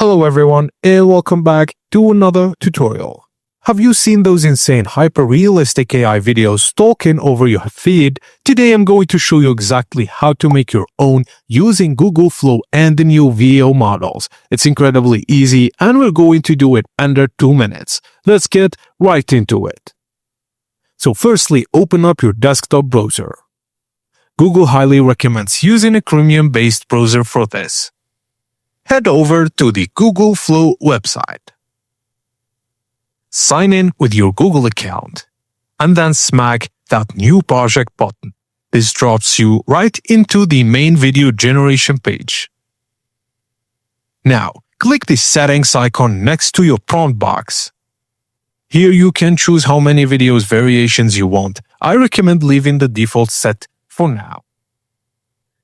Hello everyone and welcome back to another tutorial. Have you seen those insane hyper-realistic AI videos stalking over your feed? Today I'm going to show you exactly how to make your own using Google Flow and the new VO models. It's incredibly easy and we're going to do it under 2 minutes. Let's get right into it. So firstly, open up your desktop browser. Google highly recommends using a Chromium-based browser for this. Head over to the Google Flow website. Sign in with your Google account, and then smack that New Project button. This drops you right into the main video generation page. Now, click the settings icon next to your prompt box. Here you can choose how many videos variations you want. I recommend leaving the default set for now.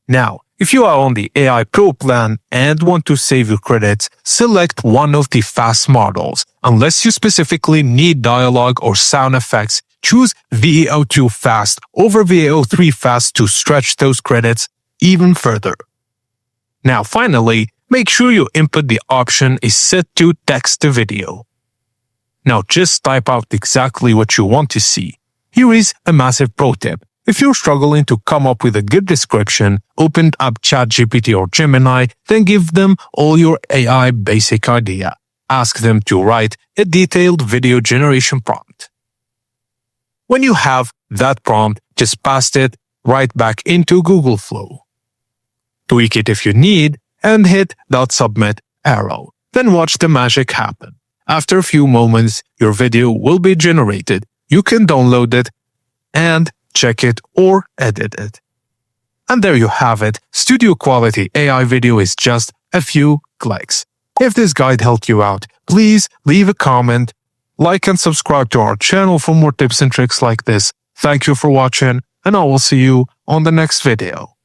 Now, if you are on the AI Pro plan and want to save your credits, select one of the fast models. Unless you specifically need dialogue or sound effects, choose VO2 Fast over VO3 Fast to stretch those credits even further. Now finally, make sure your input the option is set to text to video. Now just type out exactly what you want to see. Here is a massive pro tip. If you're struggling to come up with a good description, open up ChatGPT or Gemini, then give them all your AI basic idea. Ask them to write a detailed video generation prompt. When you have that prompt, just paste it right back into Google Flow. Tweak it if you need, and hit that submit arrow. Then watch the magic happen. After a few moments, your video will be generated. You can download it and check it or edit it. And there you have it. Studio quality AI video is just a few clicks. If this guide helped you out, please leave a comment, like and subscribe to our channel for more tips and tricks like this. Thank you for watching, and I will see you on the next video.